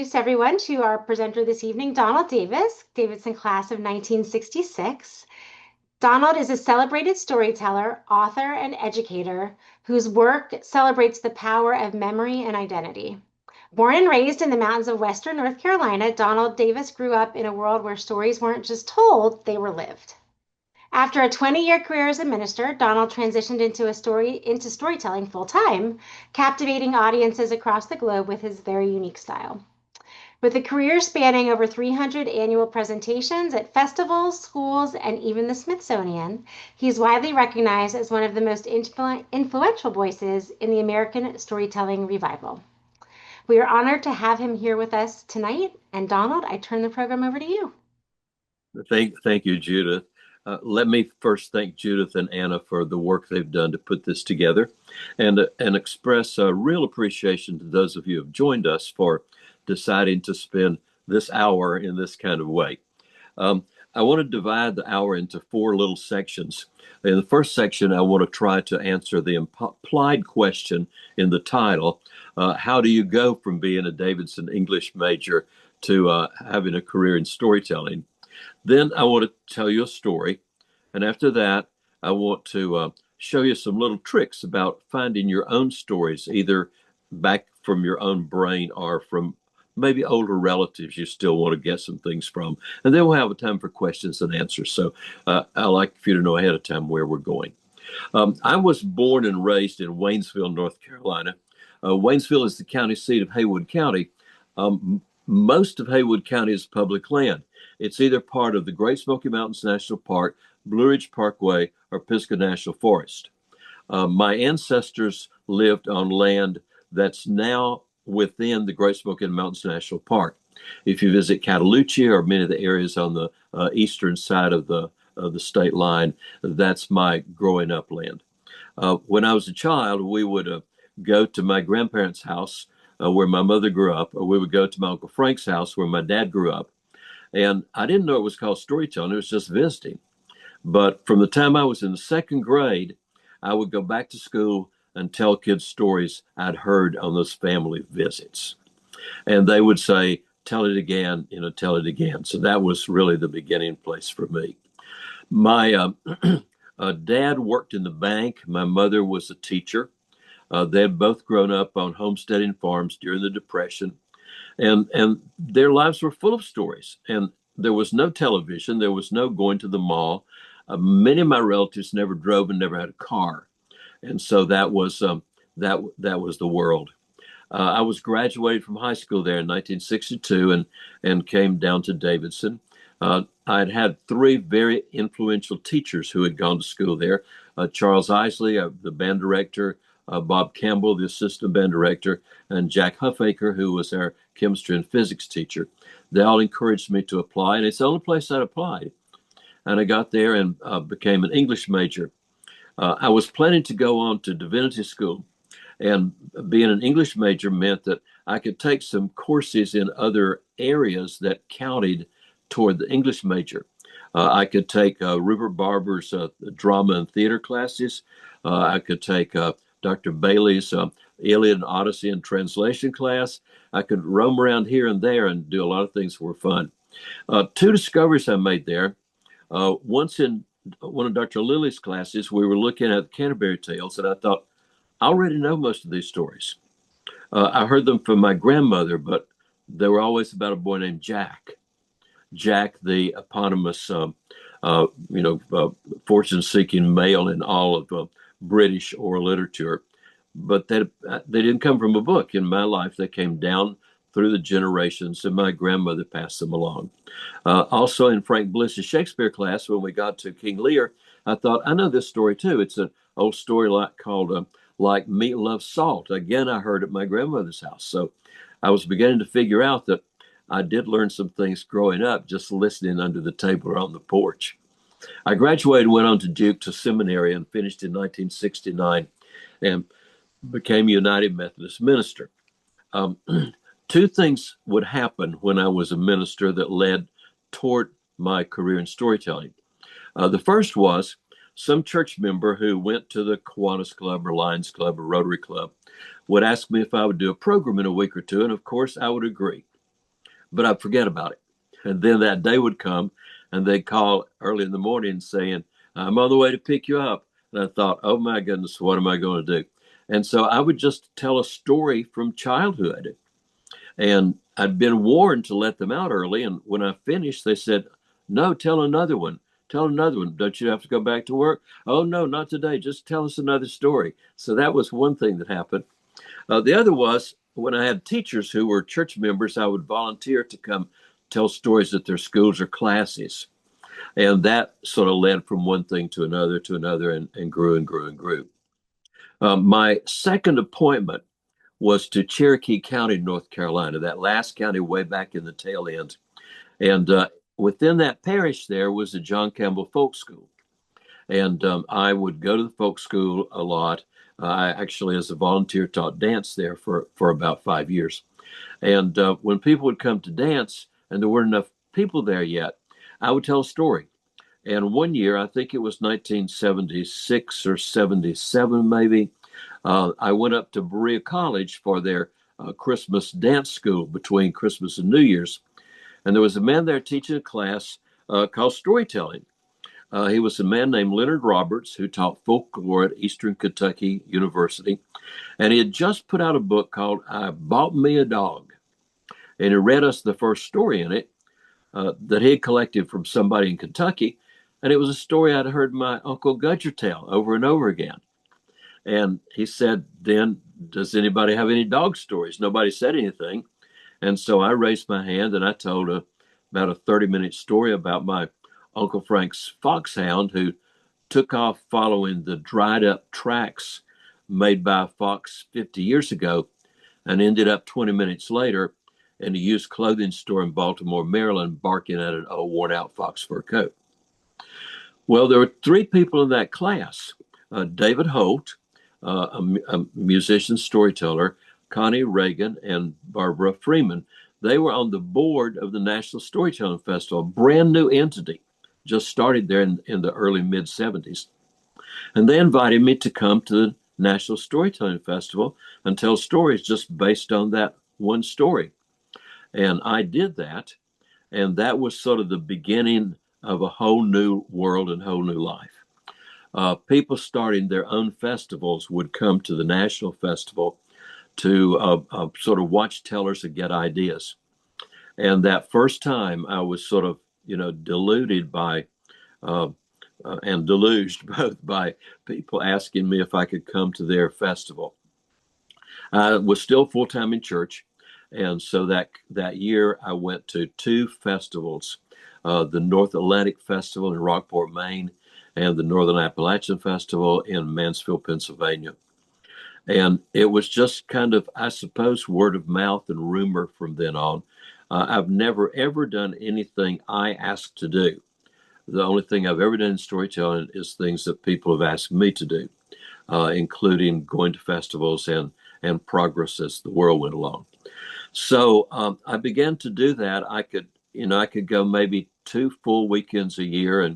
introduce everyone to our presenter this evening, Donald Davis, Davidson class of 1966. Donald is a celebrated storyteller, author, and educator whose work celebrates the power of memory and identity. Born and raised in the mountains of Western North Carolina, Donald Davis grew up in a world where stories weren't just told, they were lived. After a 20-year career as a minister, Donald transitioned into storytelling full-time, captivating audiences across the globe with his very unique style. With a career spanning over 300 annual presentations at festivals, schools, and even the Smithsonian, he's widely recognized as one of the most influential voices in the American storytelling revival. We are honored to have him here with us tonight. And Donald, I turn the program over to you. Thank you, Judith. Let me first thank Judith and Anna for the work they've done to put this together, and express a real appreciation to those of you who have joined us for deciding to spend this hour in this kind of way. I want to divide the hour into four little sections. In the first section, I want to try to answer the implied question in the title, how do you go from being a Davidson English major to having a career in storytelling? Then I want to tell you a story. And after that, I want to show you some little tricks about finding your own stories, either back from your own brain or from maybe older relatives you still want to get some things from. And then we'll have a time for questions and answers. So I'd like for you to know ahead of time where we're going. I was born and raised in Waynesville, North Carolina. Waynesville is the county seat of Haywood County. Most of Haywood County is public land. It's either part of the Great Smoky Mountains National Park, Blue Ridge Parkway, or Pisgah National Forest. My ancestors lived on land that's now within the Great Smoky Mountains National Park. If you visit Cataloochee or many of the areas on the eastern side of the state line, that's my growing up land. When I was a child, we would go to my grandparents' house where my mother grew up, or we would go to my Uncle Frank's house where my dad grew up. And I didn't know it was called storytelling. It was just visiting. But from the time I was in the second grade, I would go back to school and tell kids stories I'd heard on those family visits. And they would say, tell it again, tell it again. So that was really the beginning place for me. My dad worked in the bank. My mother was a teacher. They had both grown up on homesteading farms during the Depression. And their lives were full of stories. And there was no television. There was no going to the mall. Many of my relatives never drove and never had a car. And so that was the world. I was graduated from high school there in 1962 and came down to Davidson. I'd had three very influential teachers who had gone to school there. Charles Isley, the band director, Bob Campbell, the assistant band director, and Jack Huffaker, who was our chemistry and physics teacher. They all encouraged me to apply, and it's the only place I'd applied. And I got there and became an English major. I was planning to go on to divinity school, and being an English major meant that I could take some courses in other areas that counted toward the English major. I could take Rupert Barber's drama and theater classes. I could take Dr. Bailey's Iliad and Odyssey and translation class. I could roam around here and there and do a lot of things that were fun. Two discoveries I made there. Once in one of Dr. Lilly's classes, we were looking at the Canterbury Tales, and I thought, I already know most of these stories. I heard them from my grandmother, but they were always about a boy named Jack. Jack, the eponymous, fortune-seeking male in all of British oral literature. But they didn't come from a book. In my life, they came down through the generations, and my grandmother passed them along. Also in Frank Bliss's Shakespeare class, when we got to King Lear, I thought, I know this story too. It's an old story called Like Meat Loves Salt. Again, I heard at my grandmother's house. So I was beginning to figure out that I did learn some things growing up, just listening under the table or on the porch. I graduated, went on to Duke to seminary, and finished in 1969 and became a United Methodist minister. Two things would happen when I was a minister that led toward my career in storytelling. The first was some church member who went to the Kiwanis Club or Lions Club or Rotary Club would ask me if I would do a program in a week or two. And of course, I would agree. but I'd forget about it. And then that day would come, and they'd call early in the morning saying, I'm on the way to pick you up. And I thought, oh my goodness, what am I going to do? And so I would just tell a story from childhood. And I'd been warned to let them out early. And when I finished, they said, no, tell another one. Tell another one. Don't you have to go back to work? Oh, no, not today. Just tell us another story. So that was one thing that happened. The other was when I had teachers who were church members, I would volunteer to come tell stories at their schools or classes. And that sort of led from one thing to another, and grew and grew and grew. My second appointment was to Cherokee County, North Carolina, that last county way back in the tail end. And within that parish, there was the John Campbell Folk School. And I would go to the folk school a lot. I actually, as a volunteer, taught dance there for about 5 years. And when people would come to dance and there weren't enough people there yet, I would tell a story. And one year, I think it was 1976 or 77, maybe, I went up to Berea College for their Christmas dance school between Christmas and New Year's. And there was a man there teaching a class called Storytelling. He was a man named Leonard Roberts who taught folklore at Eastern Kentucky University. And he had just put out a book called I Bought Me a Dog. And he read us the first story in it that he had collected from somebody in Kentucky. And it was a story I'd heard my Uncle Gudger tell over and over again. And he said, then, does anybody have any dog stories? Nobody said anything. And so I raised my hand and I told about a 30-minute story about my Uncle Frank's foxhound who took off following the dried up tracks made by a fox 50 years ago and ended up 20 minutes later in a used clothing store in Baltimore, Maryland, barking at an old worn out fox fur coat. Well, there were three people in that class: David Holt, a musician, storyteller, Connie Reagan, and Barbara Freeman. They were on the board of the National Storytelling Festival, a brand new entity, just started there in the early mid 70s. And they invited me to come to the National Storytelling Festival and tell stories just based on that one story. And I did that. And that was sort of the beginning of a whole new world and whole new life. People starting their own festivals would come to the National Festival to sort of watch tellers and get ideas. And that first time I was sort of, deluded by uh, and deluged both by people asking me if I could come to their festival. I was still full time in church, and so that year I went to two festivals, the North Atlantic Festival in Rockport, Maine, and the Northern Appalachian Festival in Mansfield, Pennsylvania. And it was just kind of, I suppose, word of mouth and rumor from then on. I've never ever done anything I asked to do. The only thing I've ever done in storytelling is things that people have asked me to do, including going to festivals and progress as the world went along. So I began to do that. I could go maybe 2 full weekends a year,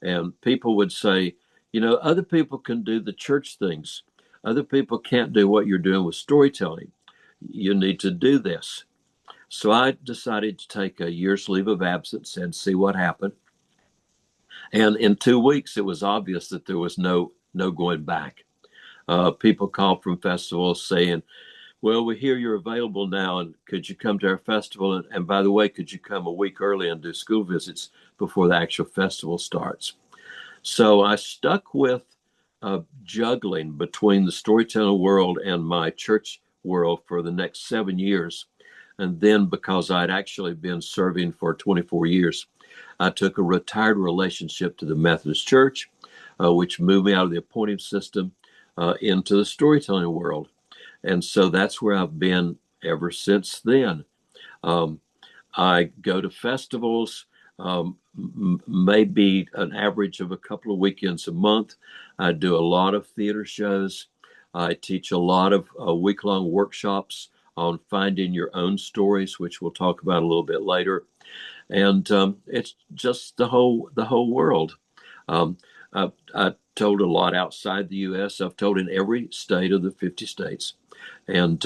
and people would say, other people can do the church things. Other people can't do what you're doing with storytelling. You need to do this. So I decided to take a year's leave of absence and see what happened. And in 2 weeks, it was obvious that there was no going back. People called from festivals saying, well, we hear you're available now, and could you come to our festival? And by the way, could you come a week early and do school visits before the actual festival starts? So I stuck with juggling between the storytelling world and my church world for the next 7 years. And then, because I'd actually been serving for 24 years, I took a retired relationship to the Methodist Church, which moved me out of the appointing system into the storytelling world. And so that's where I've been ever since then. Um, I go to festivals, maybe an average of a couple of weekends a month. I do a lot of theater shows. I teach a lot of week-long workshops on finding your own stories, which we'll talk about a little bit later. And it's just the whole world. I told a lot outside the U.S. I've told in every state of the 50 states. And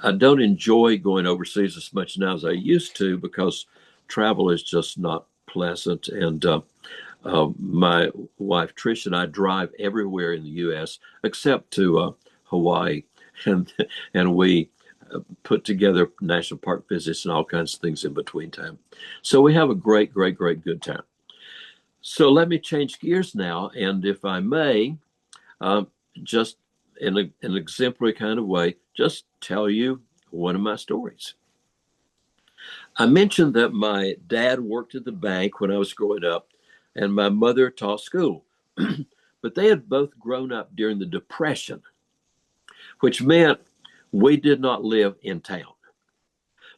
I don't enjoy going overseas as much now as I used to because travel is just not pleasant. And my wife Trish and I drive everywhere in the U.S. except to Hawaii, and we put together national park visits and all kinds of things in between time. So we have a great, great, great good time. So let me change gears now, and if I may, um, just in an exemplary kind of way, just tell you one of my stories. I mentioned that my dad worked at the bank when I was growing up, and my mother taught school. But they had both grown up during the Depression, which meant we did not live in town.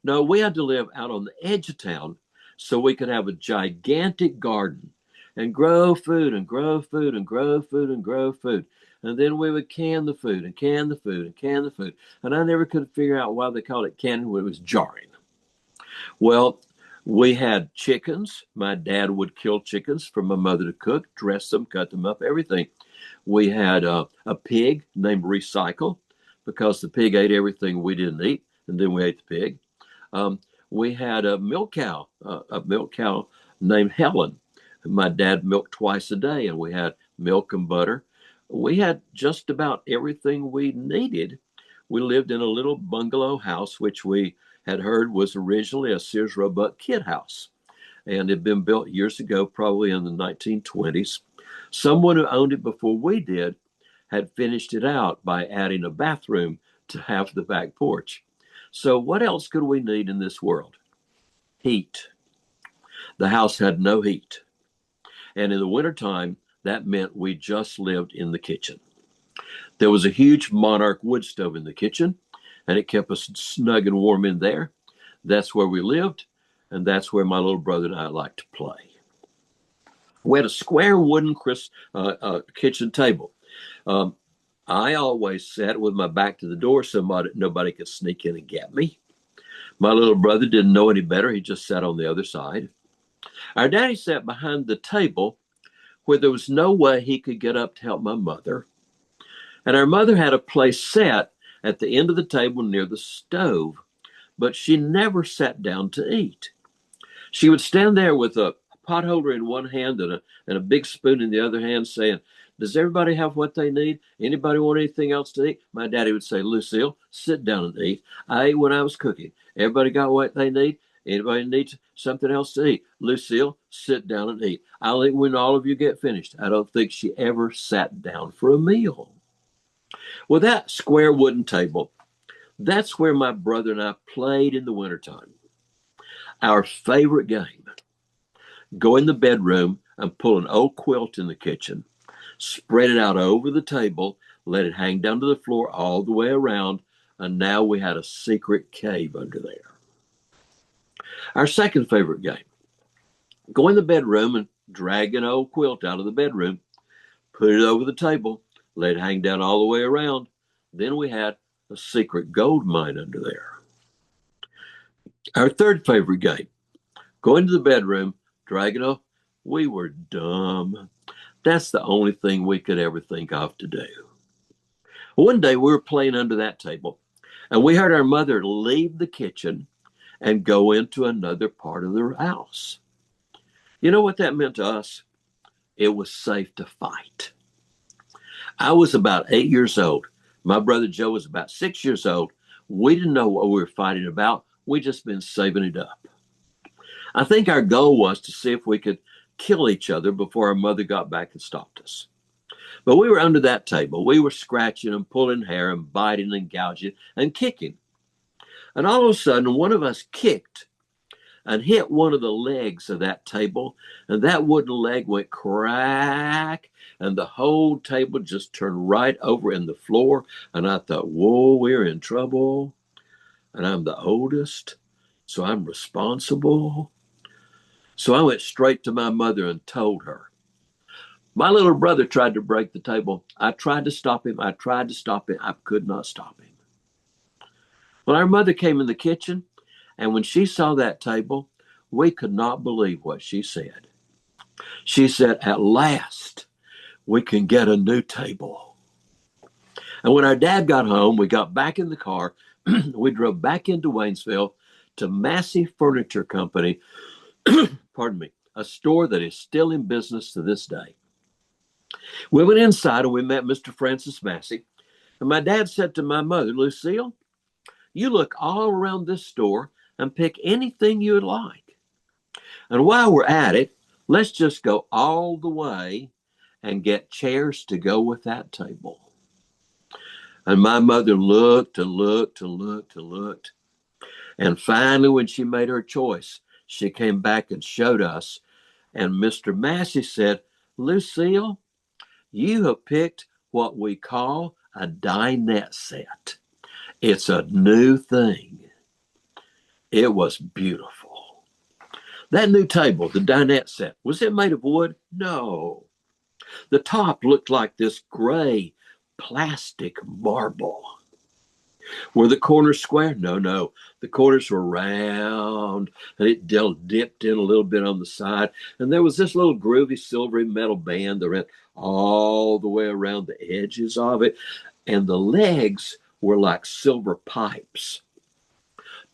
No, we had to live out on the edge of town so we could have a gigantic garden and grow food and grow food and grow food and grow food. And then we would can the food and can the food and can the food. And I never could figure out why they called it canning when it was jarring. Well, we had chickens. My dad would kill chickens for my mother to cook, dress them, cut them up, everything. We had a pig named Recycle because the pig ate everything we didn't eat, and then we ate the pig. Um, we had a milk cow named Helen. My dad milked twice a day, and we had milk and butter. We had just about everything we needed. We lived in a little bungalow house, which we had heard was originally a Sears Roebuck kid house, and it had been built years ago, probably in the 1920s. Someone who owned it before we did had finished it out by adding a bathroom to half the back porch. So, what else could we need in this world? Heat. The house had no heat. And in the wintertime, that meant we just lived in the kitchen. There was a huge Monarch wood stove in the kitchen, and it kept us snug and warm in there. That's where we lived, and that's where my little brother and I liked to play. We had a square wooden kitchen table. Um, I always sat with my back to the door so nobody could sneak in and get me. My little brother didn't know any better. He just sat on the other side. Our daddy sat behind the table where there was no way he could get up to help my mother. And our mother had a place set at the end of the table near the stove, but she never sat down to eat. She would stand there with a pot holder in one hand and a big spoon in the other hand saying, "Does everybody have what they need? Anybody want anything else to eat?" My daddy would say, "Lucille, sit down and eat. I ate when I was cooking. Everybody got what they need? Anybody needs something else to eat? Lucille, sit down and eat. I'll eat when all of you get finished." I don't think she ever sat down for a meal. Well, that square wooden table, that's where my brother and I played in the wintertime. Our favorite game: go in the bedroom and pull an old quilt in the kitchen, spread it out over the table, let it hang down to the floor all the way around, and now we had a secret cave under there. Our second favorite game: go in the bedroom and drag an old quilt out of the bedroom, put it over the table, let it hang down all the way around. Then we had a secret gold mine under there. Our third favorite game: go into the bedroom, drag it off. We were dumb. That's the only thing we could ever think of to do. One day we were playing under that table, and we heard our mother leave the kitchen and go into another part of the house. You know what that meant to us? It was safe to fight. I was about 8 years old. My brother Joe was about 6 years old. We didn't know what we were fighting about. We just been saving it up. I think our goal was to see if we could kill each other before our mother got back and stopped us. But we were under that table. We were scratching and pulling hair and biting and gouging and kicking. And all of a sudden, one of us kicked and hit one of the legs of that table, and that wooden leg went crack, and the whole table just turned right over in the floor. And I thought, whoa, we're in trouble. And I'm the oldest, so I'm responsible. So I went straight to my mother and told her. My little brother tried to break the table. I tried to stop him. I tried to stop him. I could not stop him. Well, our mother came in the kitchen, and when she saw that table, we could not believe what she said. She said, "At last, we can get a new table." And when our dad got home, we got back in the car we drove back into Waynesville to Massey Furniture Company, pardon me, a store that is still in business to this day. We went inside and we met Mr. Francis Massey. And my dad said to my mother, Lucille, you look all around this store and pick anything you would like. And while we're at it, let's just go all the way and get chairs to go with that table. And my mother looked and looked and looked and looked. And finally, when she made her choice, she came back and showed us. And Mr. Massey said, Lucille, you have picked what we call a dinette set. It's a new thing. It was beautiful. That new table, the dinette set, was it made of wood? No. The top looked like this gray plastic marble. Were the corners square? No, no. The corners were round, and it dipped in a little bit on the side. And there was this little groovy silvery metal band that went all the way around the edges of it. And the legs were like silver pipes,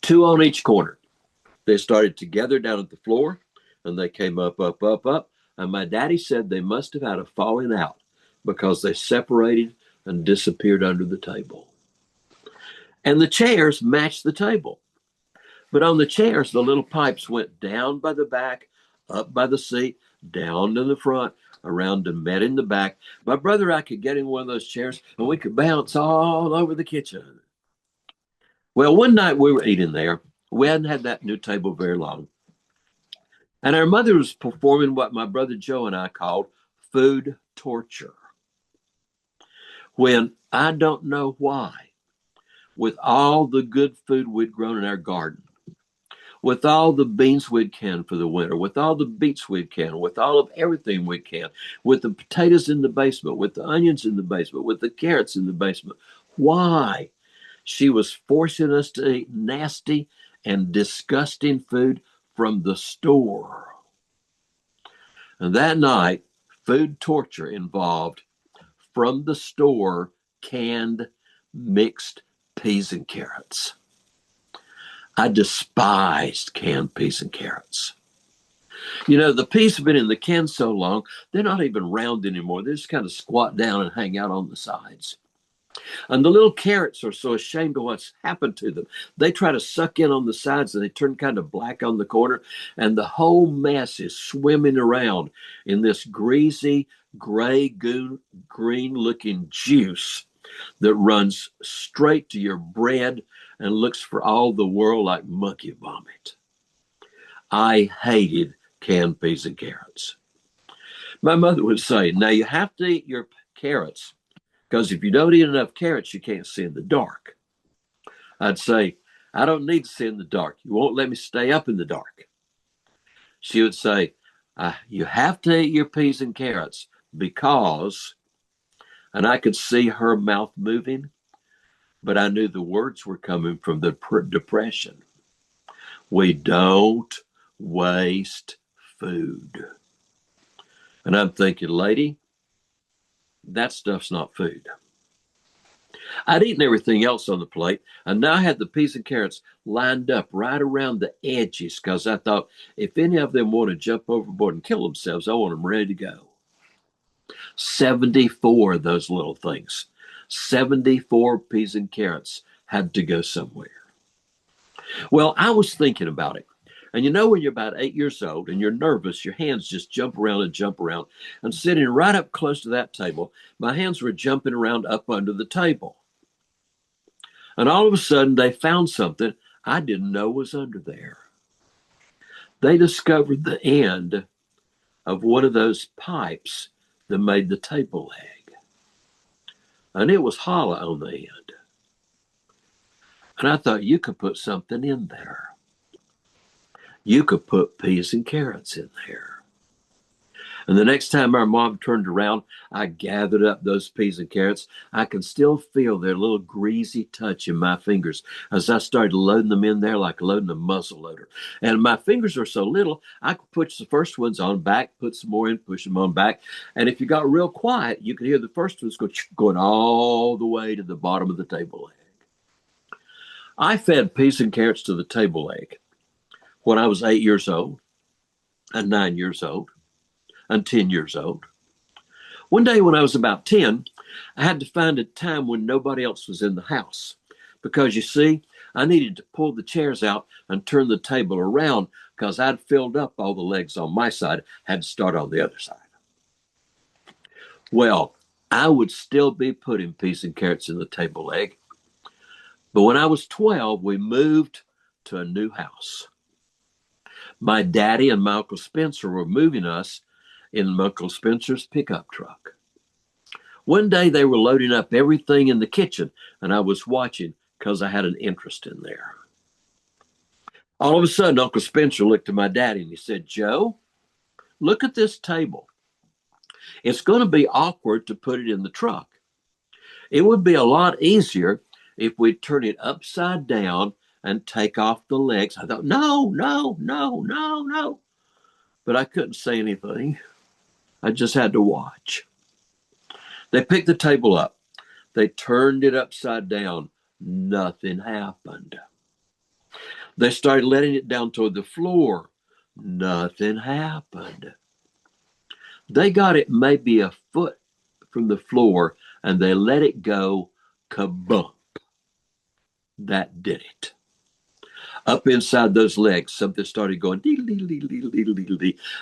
two on each corner. They started together down at the floor, and they came up, up, up, up. And my daddy said they must have had a falling out because they separated and disappeared under the table. And the chairs matched the table. But on the chairs, the little pipes went down by the back, up by the seat, down to the front, around and met in the back. My brother and I could get in one of those chairs and we could bounce all over the kitchen. Well, one night we were eating there. We hadn't had that new table very long. And our mother was performing what my brother Joe and I called food torture. When I don't know why, with all the good food we'd grown in our garden, with all the beans we'd canned for the winter, with all the beets we'd canned, with all of everything we canned, with the potatoes in the basement, with the onions in the basement, with the carrots in the basement. Why? She was forcing us to eat nasty and disgusting food from the store. And that night, food torture involved from the store canned mixed peas and carrots. I despised canned peas and carrots. You know, the peas have been in the can so long, they're not even round anymore. They just kind of squat down and hang out on the sides. And the little carrots are so ashamed of what's happened to them. They try to suck in on the sides and they turn kind of black on the corner. And the whole mess is swimming around in this greasy, gray, green looking juice that runs straight to your bread and looks for all the world like monkey vomit. I hated canned peas and carrots. My mother would say, now you have to eat your carrots because if you don't eat enough carrots, you can't see in the dark. I'd say, I don't need to see in the dark. You won't let me stay up in the dark. She would say, you have to eat your peas and carrots because, and I could see her mouth moving, but I knew the words were coming from the depression. We don't waste food. And I'm thinking, lady, that stuff's not food. I'd eaten everything else on the plate, and now I had the peas and carrots lined up right around the edges because I thought if any of them want to jump overboard and kill themselves, I want them ready to go. 74 of those little things, 74 peas and carrots had to go somewhere. Well, I was thinking about it. And you know, when you're about 8 years old and you're nervous, your hands just jump around and jump around. And sitting right up close to that table, my hands were jumping around up under the table. And all of a sudden, they found something I didn't know was under there. They discovered the end of one of those pipes that made the table leg. And it was hollow on the end. And I thought, you could put something in there. You could put peas and carrots in there. And the next time our mom turned around, I gathered up those peas and carrots. I can still feel their little greasy touch in my fingers as I started loading them in there like loading a muzzle loader. And my fingers are so little, I could push the first ones on back, put some more in, push them on back. And if you got real quiet, you could hear the first ones going all the way to the bottom of the table leg. I fed peas and carrots to the table leg when I was 8 years old, and 9 years old, and 10 years old. One day when I was about 10, I had to find a time when nobody else was in the house. Because you see, I needed to pull the chairs out and turn the table around because I'd filled up all the legs on my side, had to start on the other side. Well, I would still be putting peas and carrots in the table leg. But when I was 12, we moved to a new house. My daddy and my Uncle Spencer were moving us in my Uncle Spencer's pickup truck. One day they were loading up everything in the kitchen, and I was watching because I had an interest in there. All of a sudden, Uncle Spencer looked at my daddy and he said, "Joe, look at this table. It's going to be awkward to put it in the truck. It would be a lot easier if we turn it upside down and take off the legs." I thought, no, no, no, no, no. But I couldn't say anything. I just had to watch. They picked the table up. They turned it upside down. Nothing happened. They started letting it down toward the floor. Nothing happened. They got it maybe a foot from the floor and they let it go. Kabump. That did it. Up inside those legs, something started going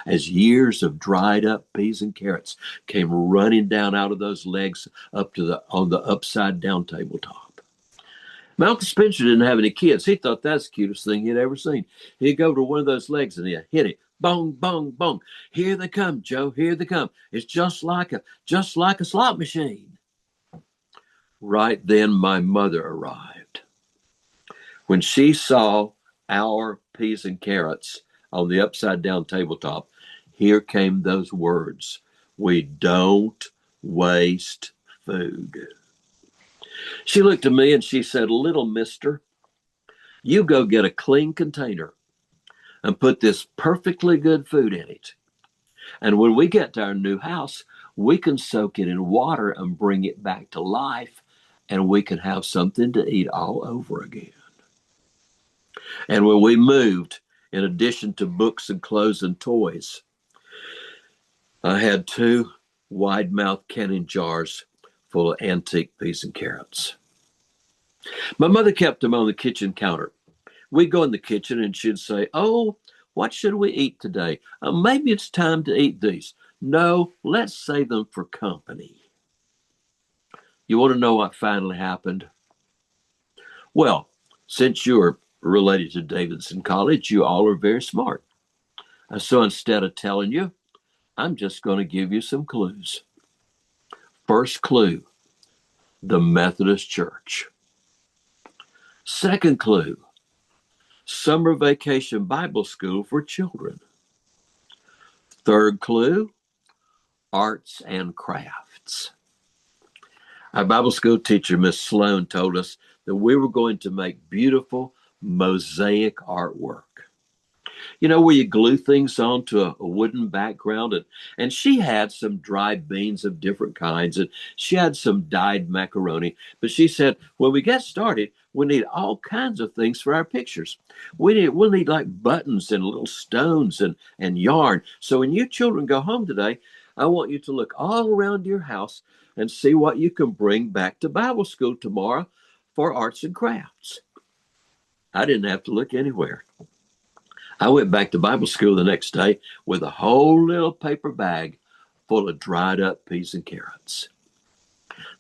as years of dried up peas and carrots came running down out of those legs up to the on the upside down tabletop. My Uncle Spencer didn't have any kids. He thought that's the cutest thing he'd ever seen. He'd go to one of those legs and he'd hit it. Bong, bong, bong. Here they come, Joe. Here they come. It's just like a slot machine. Right then my mother arrived. When she saw our peas and carrots on the upside down tabletop, here came those words: "We don't waste food." She looked at me and she said, "Little mister, you go get a clean container and put this perfectly good food in it. And when we get to our new house, we can soak it in water and bring it back to life, and we can have something to eat all over again." And when we moved, in addition to books and clothes and toys, I had 2 wide-mouthed canning jars full of antique peas and carrots. My mother kept them on the kitchen counter. We'd go in the kitchen and she'd say, "Oh, what should we eat today? Maybe it's time to eat these. No, let's save them for company." You want to know what finally happened? Well, since you're related to Davidson College, you all are very smart. So instead of telling you, I'm just going to give you some clues. First clue, the Methodist Church. Second clue, summer vacation Bible school for children. Third clue, arts and crafts. Our Bible school teacher, Miss Sloan, told us that we were going to make beautiful mosaic artwork. You know, where you glue things onto a wooden background. And she had some dried beans of different kinds, and she had some dyed macaroni. But she said, when we get started, we need all kinds of things for our pictures. We'll need like buttons and little stones and yarn. So when you children go home today, I want you to look all around your house and see what you can bring back to Bible school tomorrow for arts and crafts. I didn't have to look anywhere. I went back to Bible school the next day with a whole little paper bag full of dried up peas and carrots.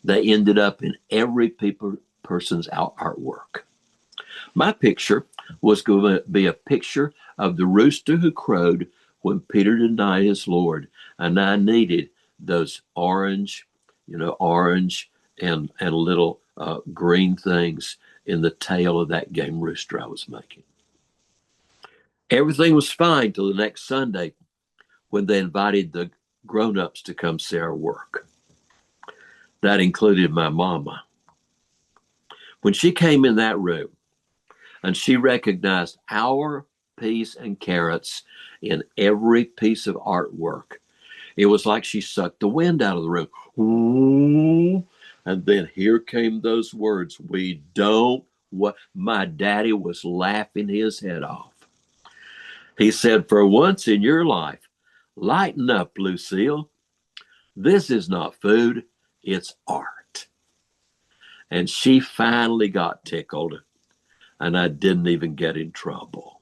They ended up in every person's artwork. My picture was going to be a picture of the rooster who crowed when Peter denied his Lord. And I needed those orange and little green things in the tail of that game rooster I was making. Everything was fine till the next Sunday when they invited the grown-ups to come see our work. That included my mama. When she came in that room and she recognized our peas and carrots in every piece of artwork, it was like she sucked the wind out of the room. Ooh. And then here came those words: "We don't What my daddy was laughing his head off. He said, "For once in your life, lighten up, Lucille. This is not food, it's art." And she finally got tickled, and I didn't even get in trouble.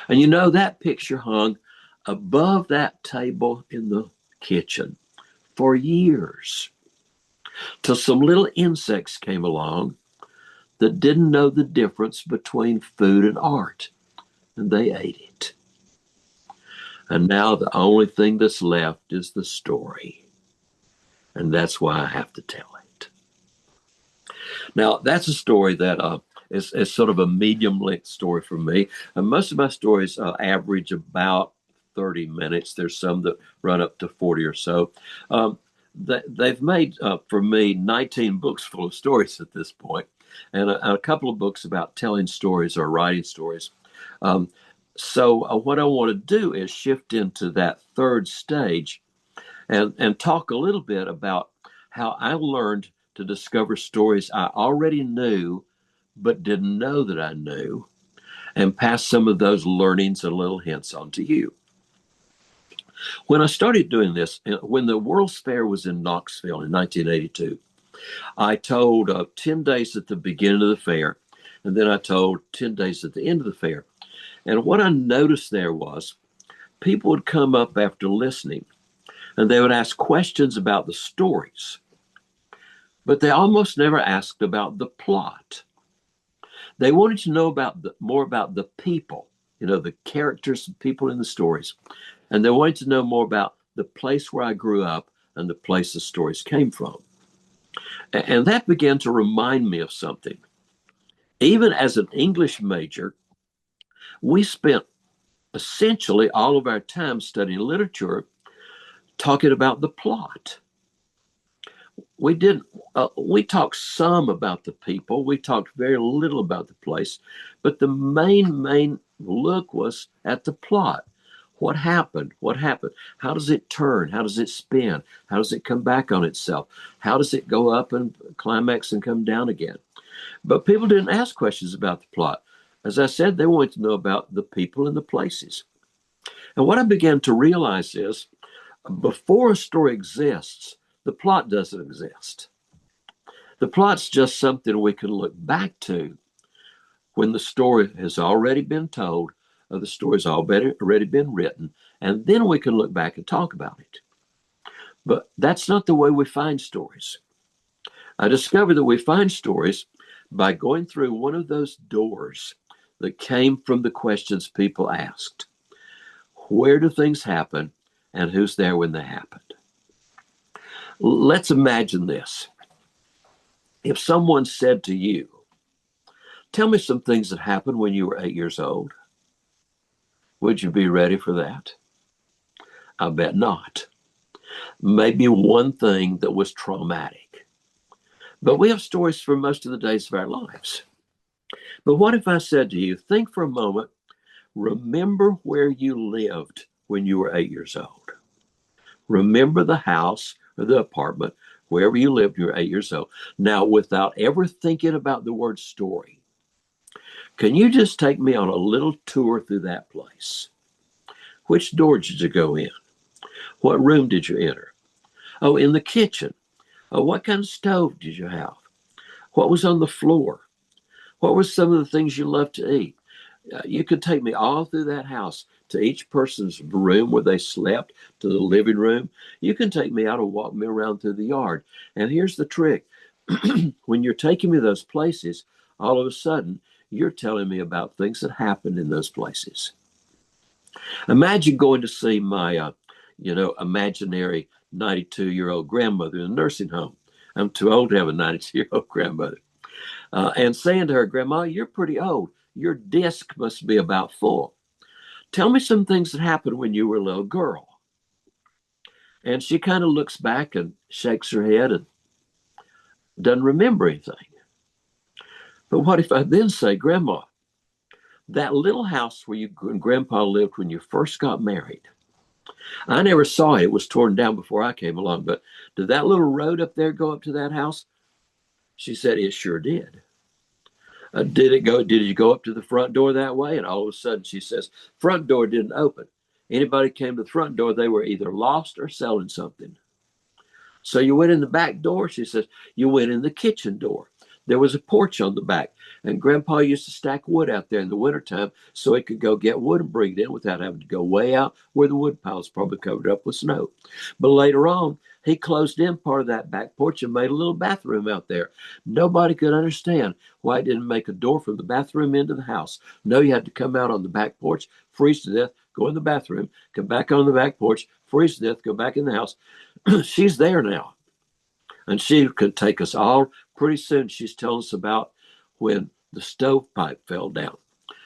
And you know, that picture hung above that table in the kitchen for years, till some little insects came along that didn't know the difference between food and art, and they ate it. And now the only thing that's left is the story, and that's why I have to tell it. Now, that's a story that is sort of a medium length story for me. And most of my stories average about 30 minutes. There's some that run up to 40 or so. They've made, for me, 19 books full of stories at this point, and a couple of books about telling stories or writing stories. So what I want to do is shift into that third stage and talk a little bit about how I learned to discover stories I already knew but didn't know that I knew, and pass some of those learnings and little hints on to you. When I started doing this, when the World's Fair was in Knoxville in 1982, I told 10 days at the beginning of the fair, and then I told 10 days at the end of the fair. And what I noticed there was people would come up after listening and they would ask questions about the stories, but they almost never asked about the plot. They wanted to know more about the people, the characters, people in the stories. And they wanted to know more about the place where I grew up and the place the stories came from. And that began to remind me of something. Even as an English major, we spent essentially all of our time studying literature talking about the plot. We didn't. We talked some about the people. We talked very little about the place, but the main look was at the plot. What happened? What happened? How does it turn? How does it spin? How does it come back on itself? How does it go up and climax and come down again? But people didn't ask questions about the plot. As I said, they wanted to know about the people and the places. And what I began to realize is before a story exists, the plot doesn't exist. The plot's just something we can look back to when the story has already been told, or the story's already been written, and then we can look back and talk about it. But that's not the way we find stories. I discovered that we find stories by going through one of those doors that came from the questions people asked. Where do things happen, and who's there when they happened? Let's imagine this. If someone said to you, "Tell me some things that happened when you were 8 years old," would you be ready for that? I bet not. Maybe one thing that was traumatic. But we have stories for most of the days of our lives. But what if I said to you, think for a moment, remember where you lived when you were 8 years old. Remember the house or the apartment, wherever you lived when you were 8 years old. Now, without ever thinking about the word story, can you just take me on a little tour through that place? Which door did you go in? What room did you enter? Oh, in the kitchen. Oh, what kind of stove did you have? What was on the floor? What were some of the things you loved to eat? You could take me all through that house to each person's room where they slept, to the living room. You can take me out and walk me around through the yard. And here's the trick. When you're taking me to those places, all of a sudden, you're telling me about things that happened in those places. Imagine going to see my, imaginary 92-year-old grandmother in a nursing home. I'm too old to have a 92-year-old grandmother. And saying to her, "Grandma, you're pretty old. Your disc must be about full. Tell me some things that happened when you were a little girl." And she kind of looks back and shakes her head and doesn't remember anything. But what if I then say, "Grandma, that little house where you and Grandpa lived when you first got married, I never saw it. It was torn down before I came along. But did that little road up there go up to that house?" She said, "It sure did." Did you go up to the front door that way? And all of a sudden she says, front door didn't open. Anybody came to the front door, they were either lost or selling something. So you went in the back door, she says, you went in the kitchen door. There was a porch on the back, and Grandpa used to stack wood out there in the wintertime so he could go get wood and bring it in without having to go way out where the wood pile's probably covered up with snow. But later on, he closed in part of that back porch and made a little bathroom out there. Nobody could understand why he didn't make a door from the bathroom into the house. No, you had to come out on the back porch, freeze to death, go in the bathroom, come back on the back porch, freeze to death, go back in the house. She's there now. And she could take us all. Pretty soon, she's telling us about when the stovepipe fell down.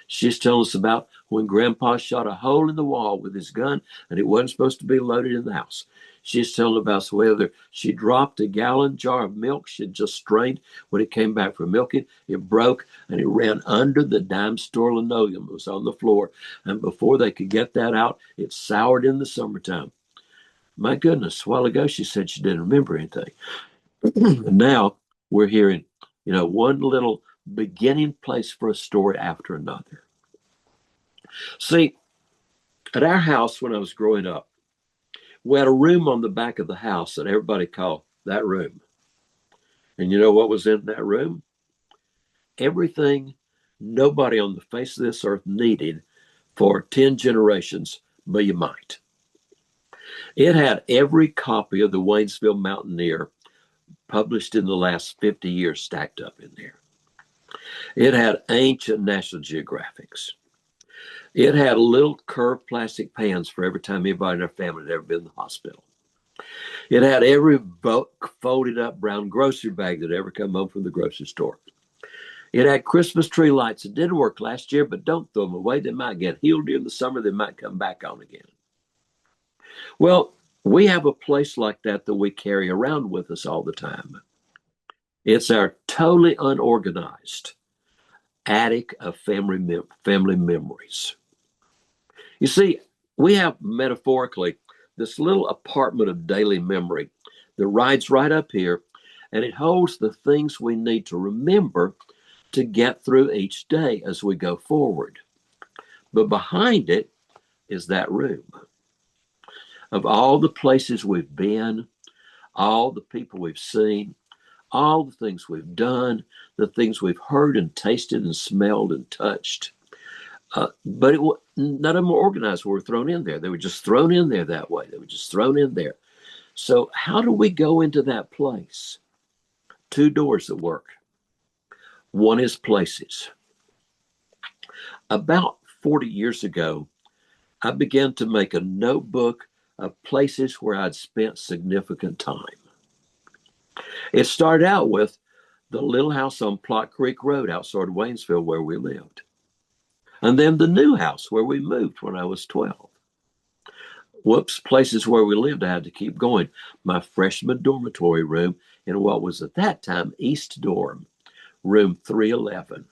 She's telling us about when Grandpa shot a hole in the wall with his gun and it wasn't supposed to be loaded in the house. She's telling about whether she dropped a gallon jar of milk she'd just strained. When it came back from milking, it broke and it ran under the dime store linoleum. It was on the floor. And before they could get that out, it soured in the summertime. My goodness, a while ago she said she didn't remember anything. And now we're hearing, one little beginning place for a story after another. See, at our house when I was growing up, we had a room on the back of the house that everybody called that room. And you know what was in that room? Everything nobody on the face of this earth needed for 10 generations, but you might. It had every copy of the Waynesville Mountaineer published in the last 50 years stacked up in there. It had ancient National Geographics. It had little curved plastic pans for every time anybody in our family had ever been in the hospital. It had every folded up brown grocery bag that ever come home from the grocery store. It had Christmas tree lights that didn't work last year, but don't throw them away. They might get healed during the summer. They might come back on again. Well, we have a place like that we carry around with us all the time. It's our totally unorganized attic of family memories. You see, we have metaphorically this little apartment of daily memory that rides right up here, and it holds the things we need to remember to get through each day as we go forward. But behind it is that room of all the places we've been, all the people we've seen, all the things we've done, the things we've heard and tasted and smelled and touched. But none of them were organized, were thrown in there. They were just thrown in there that way. They were just thrown in there. So how do we go into that place? Two doors that work. One is places. About 40 years ago, I began to make a notebook of places where I'd spent significant time. It started out with the little house on Plot Creek Road outside Waynesville where we lived. And then the new house where we moved when I was 12. Places where we lived, I had to keep going. My freshman dormitory room in what was at that time East Dorm, room 311.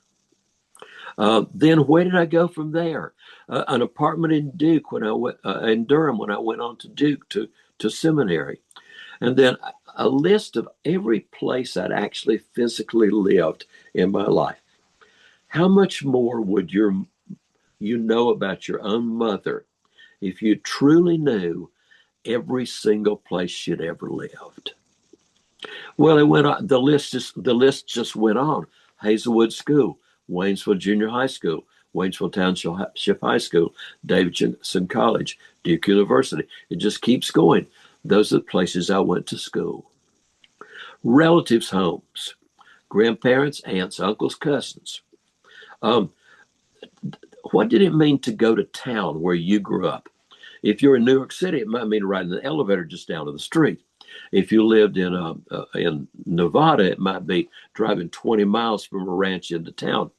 Then where did I go from there? An apartment in Duke when I went in Durham when I went on to Duke to seminary, and then a list of every place I'd actually physically lived in my life. How much more would you know about your own mother if you truly knew every single place she'd ever lived? Well, it went on. The list just went on. Hazelwood School, Waynesville Junior High School, Waynesville Township High School, Davidson College, Duke University. It just keeps going. Those are the places I went to school. Relatives' homes, grandparents, aunts, uncles, cousins. What did it mean to go to town where you grew up? If you're in New York City, it might mean riding the elevator just down to the street. If you lived in Nevada, it might be driving 20 miles from a ranch into town.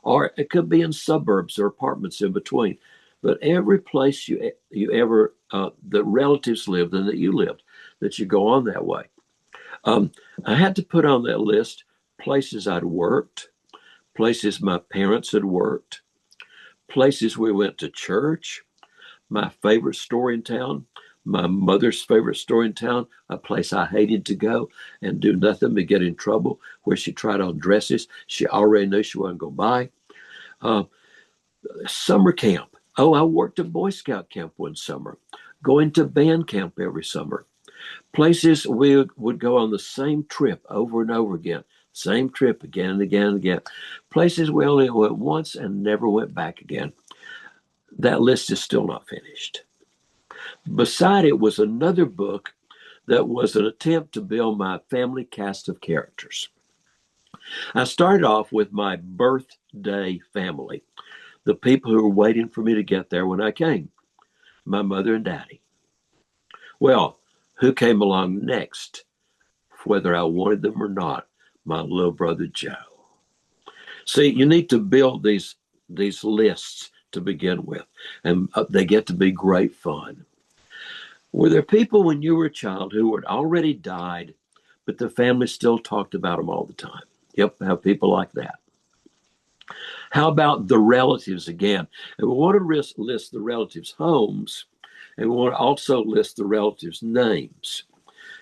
Or it could be in suburbs or apartments in between. But every place you ever, the relatives lived and that you lived, that you go on that way. I had to put on that list places I'd worked, places my parents had worked, places we went to church, my favorite store in town, My mother's favorite store in town, a place I hated to go and do nothing but get in trouble, where she tried on dresses she already knew she wasn't going to buy. Uh, Summer camp. Oh, I worked at Boy Scout camp one summer, going to band camp every summer. Places we would go on the same trip over and over again, same trip again and again and again. Places we only went once and never went back again. That list is still not finished. Beside it was another book that was an attempt to build my family cast of characters. I started off with my birthday family, the people who were waiting for me to get there when I came, my mother and daddy. Well, who came along next, whether I wanted them or not? My little brother Joe. See, you need to build these lists to begin with, and they get to be great fun. Were there people when you were a child who had already died, but the family still talked about them all the time? Yep, I have people like that. How about the relatives again? And we want to list the relatives' homes, and we want to also list the relatives' names,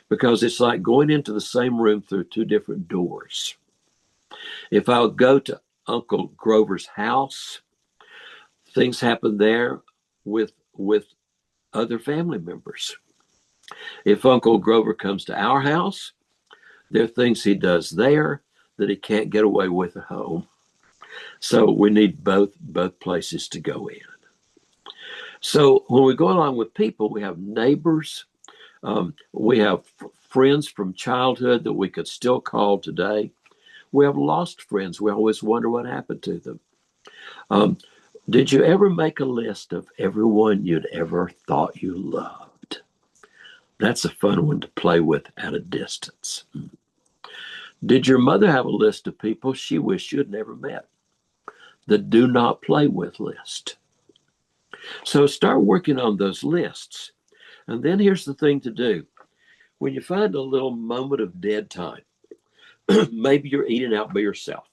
because it's like going into the same room through two different doors. If I would go to Uncle Grover's house, things happen there with other family members. If Uncle Grover comes to our house, there are things he does there that he can't get away with at home. So we need both places to go in. So when we go along with people, we have neighbors, we have friends from childhood that we could still call today. We have lost friends. We always wonder what happened to them. Um, did you ever make a list of everyone you'd ever thought you loved? That's a fun one to play with at a distance. Did your mother have a list of people she wished you had never met? The do not play with list. So start working on those lists. And then here's the thing to do. When you find a little moment of dead time, maybe you're eating out by yourself.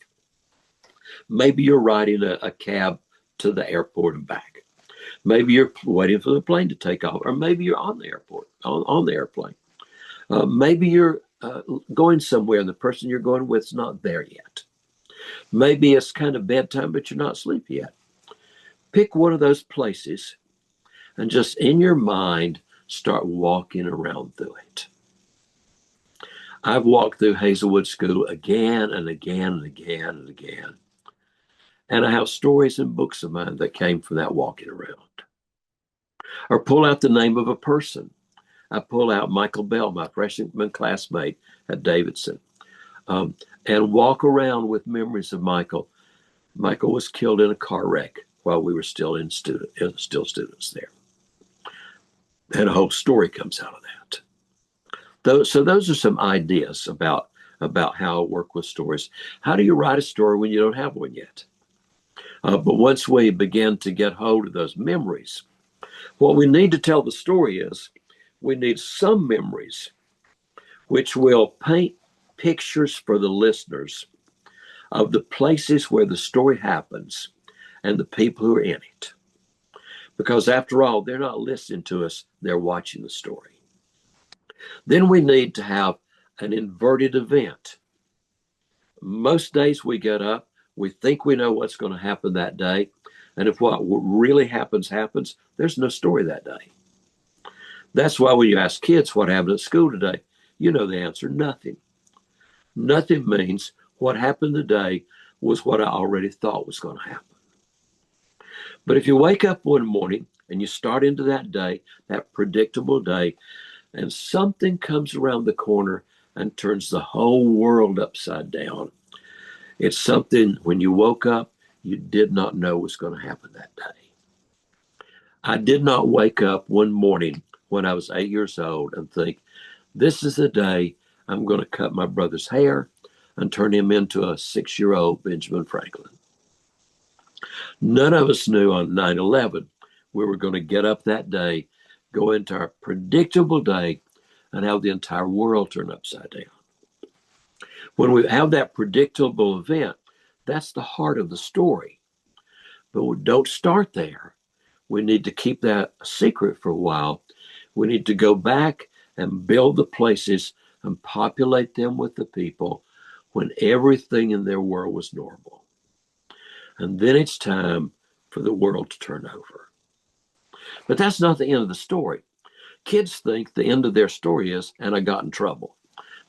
Maybe you're riding a cab to the airport and back. Maybe you're waiting for the plane to take off, or maybe you're on the airport, on the airplane. Maybe you're going somewhere and the person you're going with is not there yet. Maybe it's kind of bedtime, but you're not asleep yet. Pick one of those places and just in your mind start walking around through it. I've walked through Hazelwood School again and again and again and again. And I have stories and books of mine that came from that walking around. Or pull out the name of a person. I pull out Michael Bell, my freshman classmate at Davidson, and walk around with memories of Michael. Michael was killed in a car wreck while we were still students there. And a whole story comes out of that. So those are some ideas about how I work with stories. How do you write a story when you don't have one yet? But once we begin to get hold of those memories, what we need to tell the story is we need some memories which will paint pictures for the listeners of the places where the story happens and the people who are in it. Because after all, they're not listening to us, they're watching the story. Then we need to have an inverted event. Most days we get up, we think we know what's going to happen that day. And if what really happens, there's no story that day. That's why when you ask kids what happened at school today, you know the answer, nothing. Nothing means what happened today was what I already thought was going to happen. But if you wake up one morning and you start into that day, that predictable day, and something comes around the corner and turns the whole world upside down, it's something when you woke up, you did not know was going to happen that day. I did not wake up one morning when I was 8 years old and think, this is the day I'm going to cut my brother's hair and turn him into a 6-year-old Benjamin Franklin. None of us knew on 9/11 we were going to get up that day, go into our predictable day, and have the entire world turn upside down. When we have that predictable event, that's the heart of the story. But we don't start there. We need to keep that a secret for a while. We need to go back and build the places and populate them with the people when everything in their world was normal. And then it's time for the world to turn over. But that's not the end of the story. Kids think the end of their story is, and I got in trouble.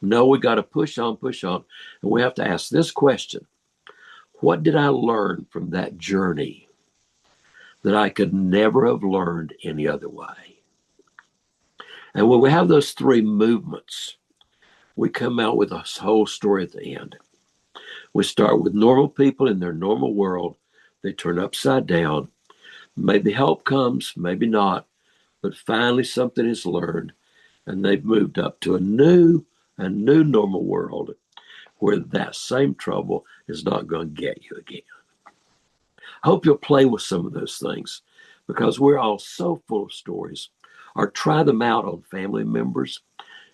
No, we got to push on, and we have to ask this question: what did I learn from that journey that I could never have learned any other way? And when we have those three movements, we come out with a whole story at the end. We start with normal people in their normal world. They turn upside down. Maybe help comes, maybe not, but finally something is learned, and they've moved up to a new normal world where that same trouble is not going to get you again. I hope you'll play with some of those things because we're all so full of stories. Or try them out on family members.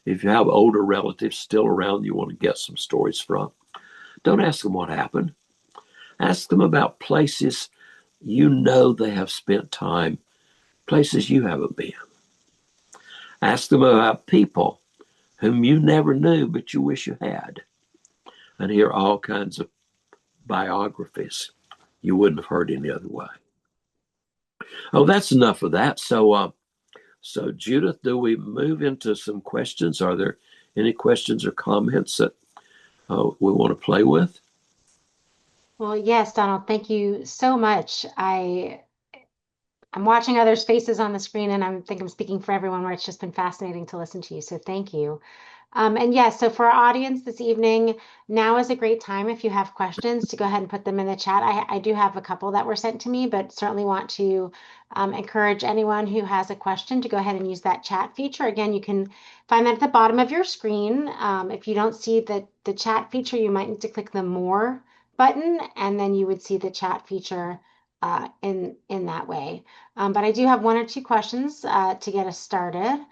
If you have older relatives still around you want to get some stories from, don't ask them what happened. Ask them about places you know they have spent time, places you haven't been. Ask them about people whom you never knew but you wish you had. And hear all kinds of biographies you wouldn't have heard any other way. Oh, that's enough of that. So Judith, do we move into some questions? Are there any questions or comments that we want to play with? Well, yes, Donald, thank you so much. I'm watching others' faces on the screen, and I think I'm speaking for everyone where it's just been fascinating to listen to you. So thank you. And yes, so for our audience this evening, now is a great time if you have questions to go ahead and put them in the chat. I do have a couple that were sent to me, but certainly want to encourage anyone who has a question to go ahead and use that chat feature. Again, you can find that at the bottom of your screen. If you don't see the chat feature, you might need to click the More button, and then you would see the chat feature in that way. But I do have one or two questions to get us started.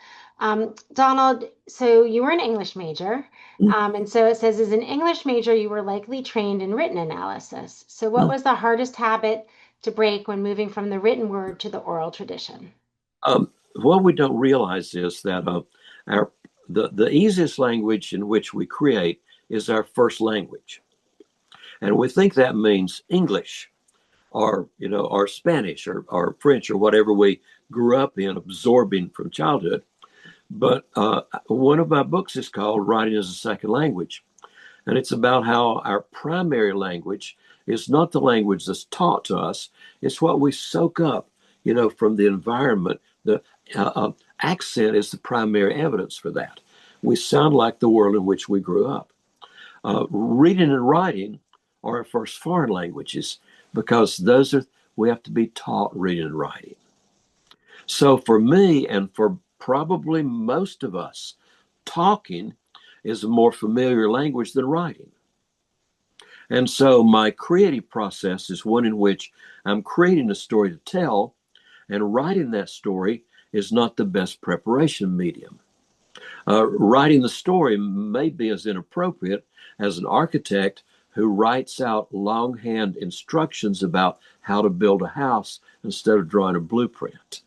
Donald, so you were an English major. And so it says, as an English major, you were likely trained in written analysis. So what was the hardest habit to break when moving from the written word to the oral tradition? What we don't realize is that our the easiest language in which we create is our first language, and we think that means English, or or Spanish, or French, or whatever we grew up in absorbing from childhood. But one of my books is called Writing as a Second Language, and it's about how our primary language is not the language that's taught to us; it's what we soak up, from the environment. The accent is the primary evidence for that. We sound like the world in which we grew up. Reading and writing are our first foreign languages because we have to be taught reading and writing. So for me, and for probably most of us, talking is a more familiar language than writing. And so my creative process is one in which I'm creating a story to tell, and writing that story is not the best preparation medium. Writing the story may be as inappropriate as an architect who writes out longhand instructions about how to build a house instead of drawing a blueprint.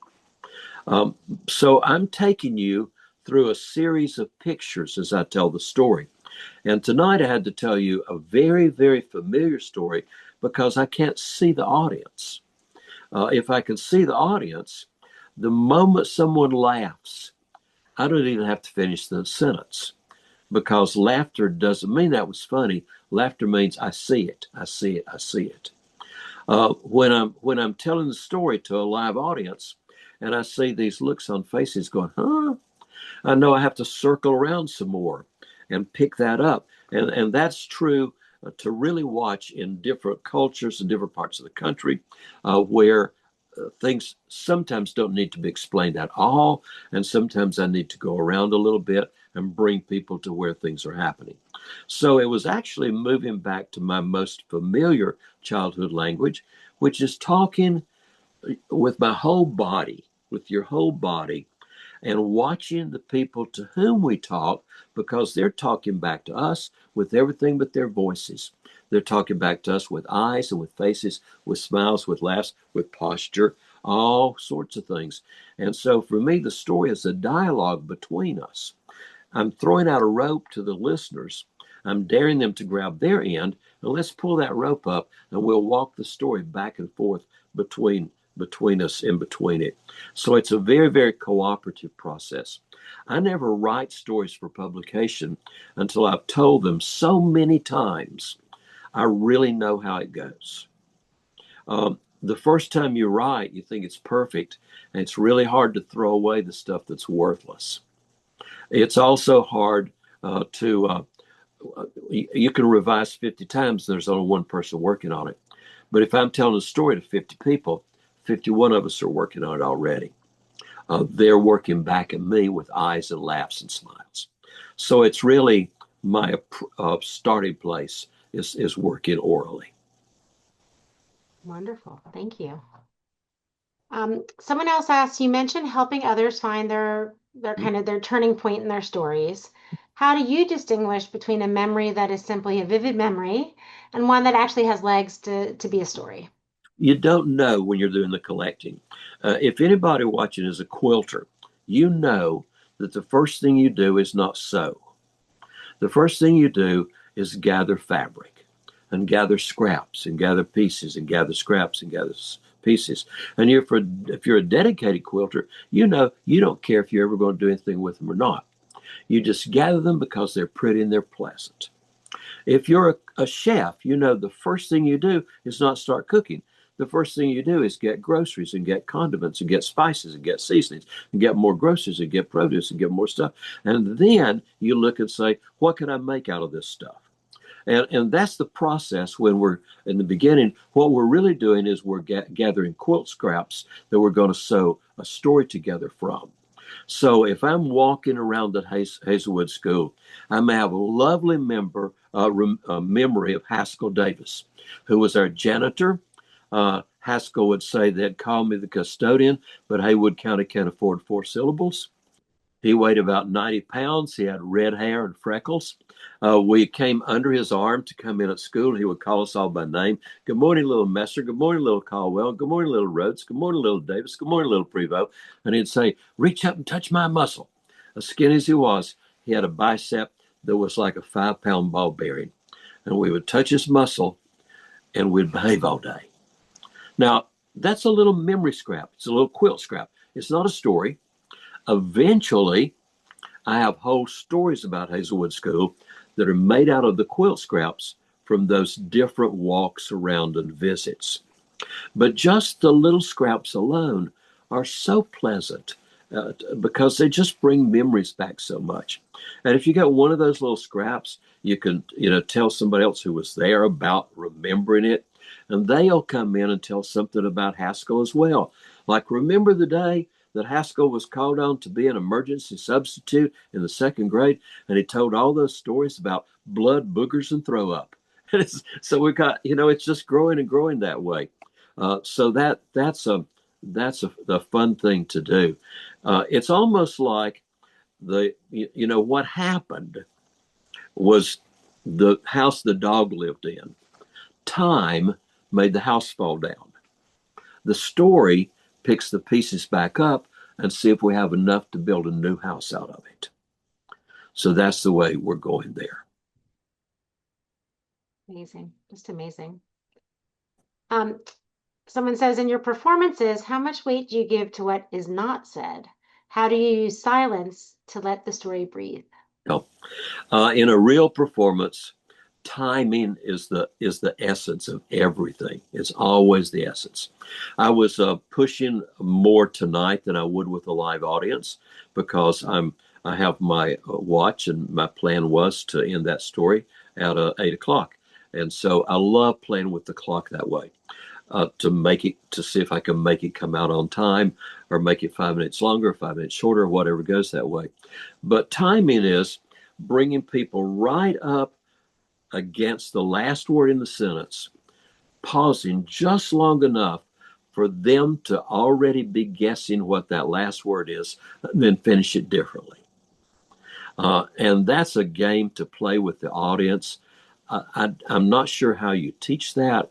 So I'm taking you through a series of pictures as I tell the story. And tonight I had to tell you a very, very familiar story because I can't see the audience. If I can see the audience, the moment someone laughs, I don't even have to finish the sentence, because laughter doesn't mean that was funny. Laughter means I see it, I see it, I see it. When I'm telling the story to a live audience, and I see these looks on faces going, huh? I know I have to circle around some more and pick that up. And that's true to really watch in different cultures and different parts of the country where things sometimes don't need to be explained at all. And sometimes I need to go around a little bit and bring people to where things are happening. So it was actually moving back to my most familiar childhood language, which is talking with my whole body, with your whole body, and watching the people to whom we talk, because they're talking back to us with everything but their voices. They're talking back to us with eyes and with faces, with smiles, with laughs, with posture, all sorts of things. And so for me, the story is a dialogue between us. I'm throwing out a rope to the listeners. I'm daring them to grab their end, and let's pull that rope up, and we'll walk the story back and forth between us in between it. So it's a very, very cooperative process. I never write stories for publication until I've told them so many times I really know how it goes. The first time you write, you think it's perfect, and it's really hard to throw away the stuff that's worthless. It's also hard you can revise 50 times, there's only one person working on it. But if I'm telling a story to 50 people, 51 of us are working on it already. They're working back at me with eyes and laughs and smiles. So it's really my starting place is working orally. Wonderful. Thank you. Someone else asked, you mentioned helping others find their kind of their turning point in their stories. How do you distinguish between a memory that is simply a vivid memory and one that actually has legs to be a story? You don't know when you're doing the collecting. If anybody watching is a quilter, you know that the first thing you do is not sew. The first thing you do is gather fabric and gather scraps and gather pieces and gather scraps and gather pieces. And if you're a dedicated quilter, you know you don't care if you're ever going to do anything with them or not. You just gather them because they're pretty and they're pleasant. If you're a chef, you know the first thing you do is not start cooking. The first thing you do is get groceries and get condiments and get spices and get seasonings and get more groceries and get produce and get more stuff. And then you look and say, what can I make out of this stuff? And that's the process when we're in the beginning. What we're really doing is we're gathering quilt scraps that we're going to sew a story together from. So if I'm walking around at Hazelwood School, I may have a lovely memory of Haskell Davis, who was our janitor. Haskell would say they'd call me the custodian, but Haywood County can't afford 4 syllables. He weighed about 90 pounds. He had red hair and freckles. We came under his arm to come in at school. He would call us all by name. Good morning, little Messer. Good morning, little Caldwell. Good morning, little Rhodes. Good morning, little Davis. Good morning, little Prevost. And he'd say, reach up and touch my muscle. As skinny as he was, he had a bicep that was like a 5-pound ball bearing. And we would touch his muscle and we'd behave all day. Now, that's a little memory scrap. It's a little quilt scrap. It's not a story. Eventually, I have whole stories about Hazelwood School that are made out of the quilt scraps from those different walks around and visits. But just the little scraps alone are so pleasant because they just bring memories back so much. And if you got one of those little scraps, you can, tell somebody else who was there about remembering it, and they'll come in and tell something about Haskell as well. Like, remember the day that Haskell was called on to be an emergency substitute in the 2nd grade, and he told all those stories about blood, boogers, and throw up. So we got, it's just growing and growing that way. So that's a fun thing to do. It's almost like what happened was the house the dog lived in. Time made the house fall down. The story picks the pieces back up and see if we have enough to build a new house out of it. So that's the way we're going there. Amazing. Just amazing. Someone says, in your performances, how much weight do you give to what is not said? How do you use silence to let the story breathe? No. In a real performance, timing is the essence of everything. It's always the essence. I was pushing more tonight than I would with a live audience because I have my watch, and my plan was to end that story at 8 o'clock. And so I love playing with the clock that way. To see if I can make it come out on time, or make it 5 minutes longer, 5 minutes shorter, whatever goes that way. But timing is bringing people right up against the last word in the sentence, pausing just long enough for them to already be guessing what that last word is, and then finish it differently. And that's a game to play with the audience. I'm not sure how you teach that,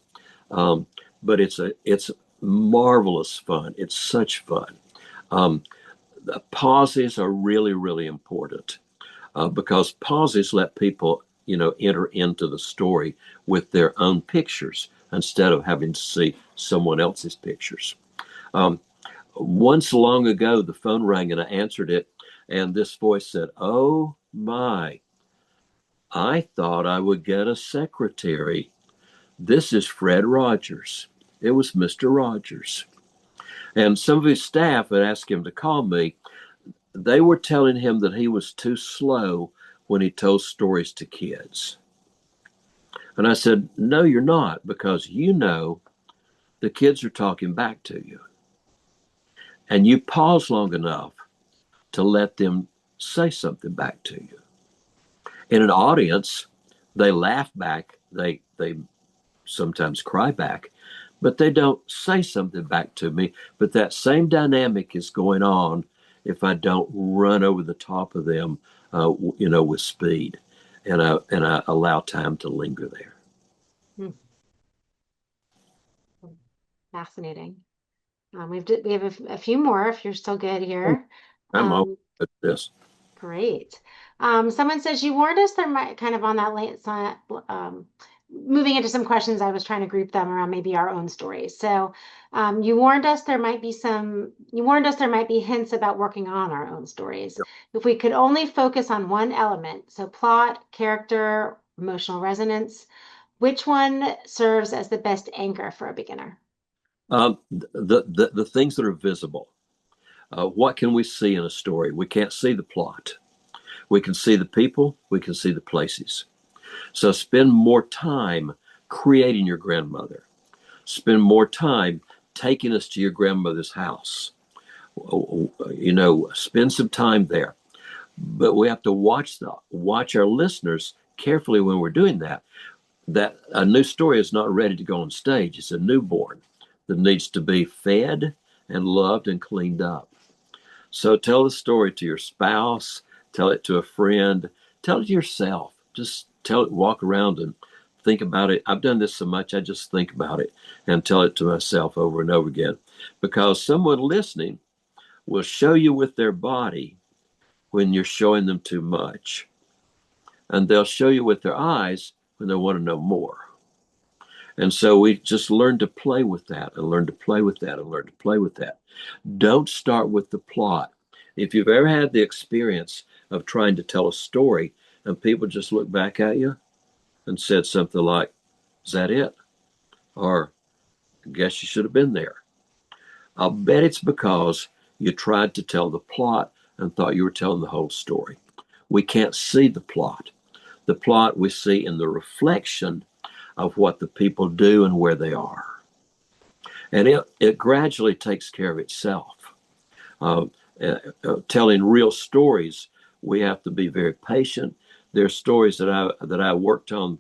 but it's marvelous fun. It's such fun. Um, the pauses are really, really important because pauses let people, enter into the story with their own pictures instead of having to see someone else's pictures. Um, Once long ago, the phone rang and I answered it, and this voice said, "Oh my, I thought I would get a secretary. This is Fred Rogers." It was Mr. Rogers. And some of his staff had asked him to call me. They were telling him that he was too slow when he told stories to kids. And I said, "No, you're not, because the kids are talking back to you. And you pause long enough to let them say something back to you. In an audience, they laugh back, they sometimes cry back, but they don't say something back to me. But that same dynamic is going on if I don't run over the top of them, with speed, and I allow time to linger there." Hmm, fascinating. We have a few more if you're still good here. I'm all Um, at this. Great. Someone says you warned us there might kind of on that late moving into some questions. I was trying to group them around maybe our own stories. So you warned us there might be hints about working on our own stories. If we could only focus on one element, so plot, character, emotional resonance, which one serves as the best anchor for a beginner? The things that are visible. What can we see in a story? We can't see the plot. We can see the people. We can see the places. So spend more time creating your grandmother. Spend more time taking us to your grandmother's house. Spend some time there. But we have to watch our listeners carefully when we're doing that. That a new story is not ready to go on stage. It's a newborn that needs to be fed and loved and cleaned up. So tell the story to your spouse, tell it to a friend, tell it to yourself. Just tell it, walk around and think about it. I've done this so much, I just think about it and tell it to myself over and over again. Because someone listening will show you with their body when you're showing them too much. And they'll show you with their eyes when they want to know more. And so we just learn to play with that and learn to play with that and learn to play with that. Don't start with the plot. If you've ever had the experience of trying to tell a story and people just look back at you and said something like, "Is that it?" Or, "I guess you should have been there." I'll bet it's because you tried to tell the plot and thought you were telling the whole story. We can't see the plot. The plot we see in the reflection of what the people do and where they are. And it gradually takes care of itself. Uh, Telling real stories, we have to be very patient. There are stories that I worked on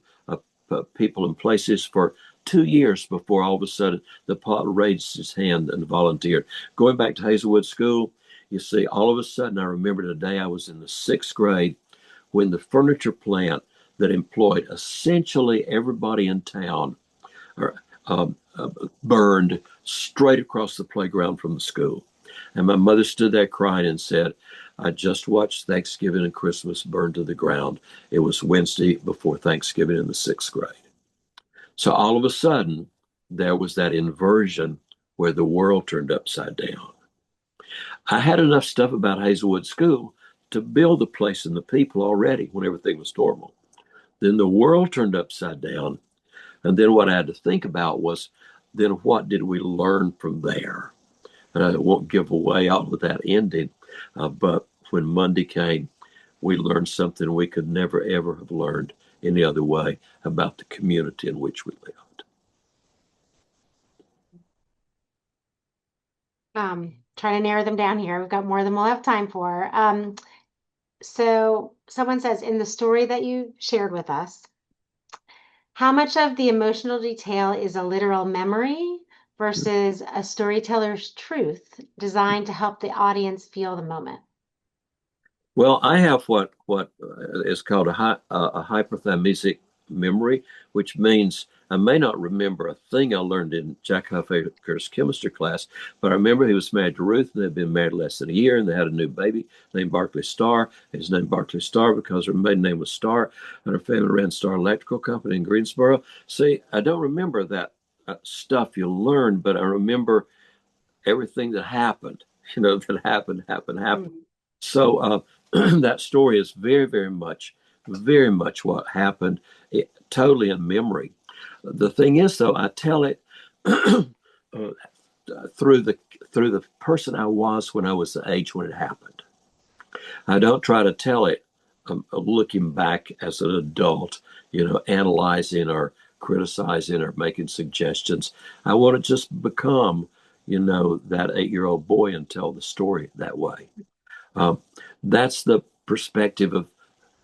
people and places for 2 years before all of a sudden the poet raised his hand and volunteered. Going back to Hazelwood School, you see, all of a sudden I remember the day I was in the sixth grade when the furniture plant that employed essentially everybody in town or, burned straight across the playground from the school. And my mother stood there crying and said, "I just watched Thanksgiving and Christmas burn to the ground. It was Wednesday before Thanksgiving in the sixth grade." So all of a sudden, there was that inversion where the world turned upside down. I had enough stuff about Hazelwood School to build the place and the people already when everything was normal. Then the world turned upside down. And then what I had to think about was, then what did we learn from there? And I won't give away all of that ending, but when Monday came, we learned something we could never, ever have learned any other way about the community in which we lived. Trying to narrow them down here. We've got more than we'll have time for. So someone says in the story that you shared with us, how much of the emotional detail is a literal memory versus a storyteller's truth designed to help the audience feel the moment? Well, I have what is called a hyperthalamic memory, which means I may not remember a thing I learned in Jack Huffaker's chemistry class, but I remember he was married to Ruth, and they'd been married less than a year, and they had a new baby named Barclay Starr. His name Barclay Starr because her maiden name was Starr, and her family ran Starr Electrical Company in Greensboro. See, I don't remember that stuff you learn, but I remember everything that happened, that happened. Mm. So that story is very much what happened, totally in memory. The thing is, though, I tell it uh, through the person I was when I was the age when it happened. I don't try to tell it looking back as an adult, analyzing or criticizing or making suggestions. I want to just become, that 8-year-old boy and tell the story that way. Um, that's the perspective of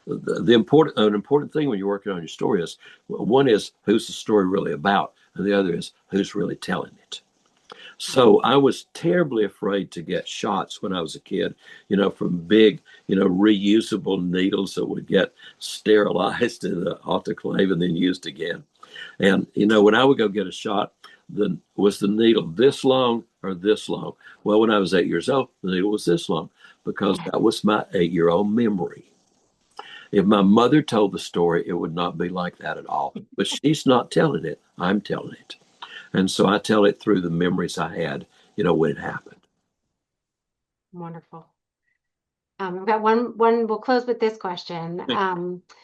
an important thing when you're working on your story is one is who's the story really about, and the other is who's really telling it. So I was terribly afraid to get shots when I was a kid, from big, reusable needles that would get sterilized in the autoclave and then used again. And, when I would go get a shot, was the needle this long or this long? Well, when I was 8 years old, the needle was this long because that was my 8-year-old memory. If my mother told the story, it would not be like that at all. But she's not telling it. I'm telling it. And so I tell it through the memories I had, when it happened. Wonderful. I've got one. We'll close with this question.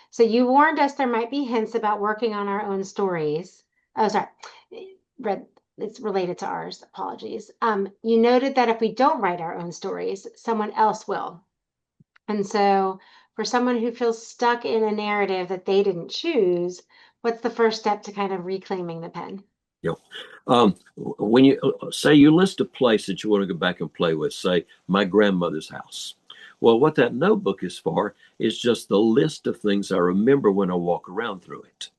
So you warned us there might be hints about working on our own stories. Oh, sorry. Read, it's related to ours. Apologies. You noted that if we don't write our own stories, someone else will. And so for someone who feels stuck in a narrative that they didn't choose, what's the first step to kind of reclaiming the pen? You when you say you list a place that you want to go back and play with, say my grandmother's house. Well, what that notebook is for is just the list of things I remember when I walk around through it.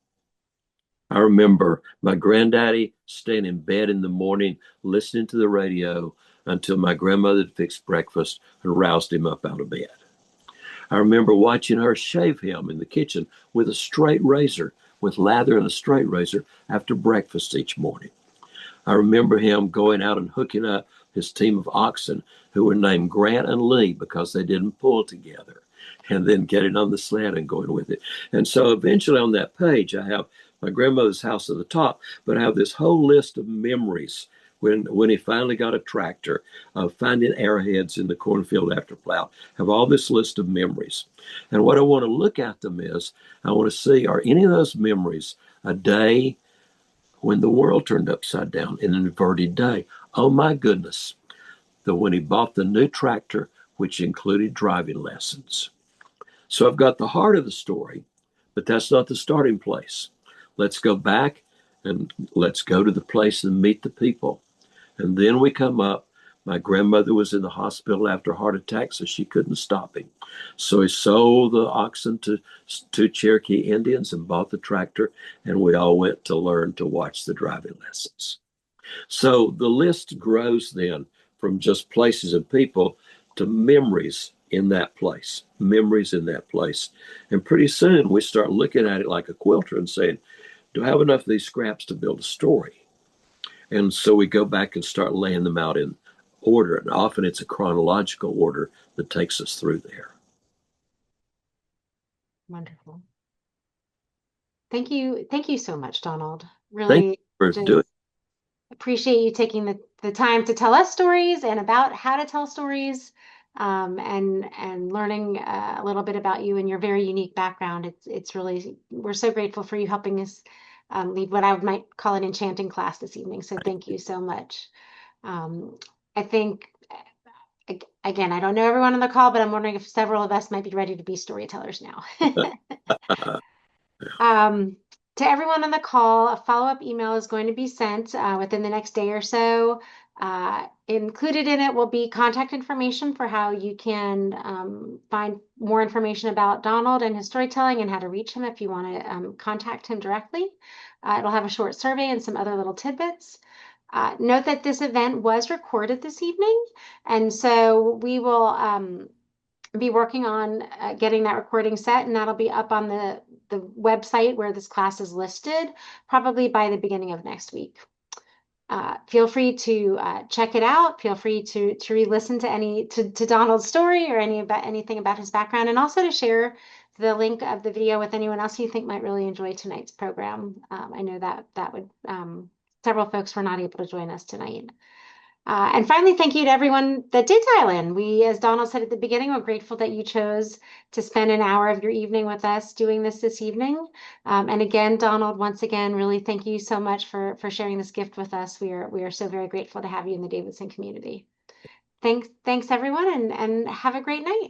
I remember my granddaddy staying in bed in the morning, listening to the radio until my grandmother fixed breakfast and roused him up out of bed. I remember watching her shave him in the kitchen with a straight razor, with lather and a straight razor after breakfast each morning. I remember him going out and hooking up his team of oxen who were named Grant and Lee because they didn't pull together, and then getting on the sled and going with it. And so eventually on that page, I have my grandmother's house at the top, but I have this whole list of memories when he finally got a tractor, finding arrowheads in the cornfield after plow, have all this list of memories. And what I want to look at them is, I want to see, are any of those memories a day when the world turned upside down, in an inverted day? Oh my goodness. When he bought the new tractor, which included driving lessons. So I've got the heart of the story, but that's not the starting place. Let's go back and let's go to the place and meet the people. And then we come up. My grandmother was in the hospital after a heart attack, so she couldn't stop him. So he sold the oxen to Cherokee Indians and bought the tractor, and we all went to learn to watch the driving lessons. So the list grows then from just places and people to memories in that place, memories in that place. And pretty soon we start looking at it like a quilter and saying, do I have enough of these scraps to build a story? And so we go back and start laying them out in order. And often it's a chronological order that takes us through there. Wonderful. Thank you. Thank you so much, Donald. Thank Really you for just doing appreciate you taking the time to tell us stories and about how to tell stories, and learning a little bit about you and your very unique background. It's really, we're so grateful for you helping us lead what I might call an enchanting class this evening. So thank you so much. Um, I think, again, I don't know everyone on the call, but I'm wondering if several of us might be ready to be storytellers now. it. Um, to everyone on the call, a follow-up email is going to be sent within the next day or so. Included in it will be contact information for how you can find more information about Donald and his storytelling and how to reach him if you want to contact him directly. It'll have a short survey and some other little tidbits. Note that this event was recorded this evening, and so we will be working on getting that recording set, and that'll be up on the the website where this class is listed, probably by the beginning of next week. Feel free to check it out. Feel free to re-listen to Donald's story or anything about his background, and also to share the link of the video with anyone else you think might really enjoy tonight's program. I know that would several folks were not able to join us tonight. And finally, thank you to everyone that did dial in. We, as Donald said at the beginning, we're grateful that you chose to spend an hour of your evening with us doing this evening. And again, Donald, once again, really thank you so much for sharing this gift with us. We are so very grateful to have you in the Davidson community. Thanks everyone, and have a great night.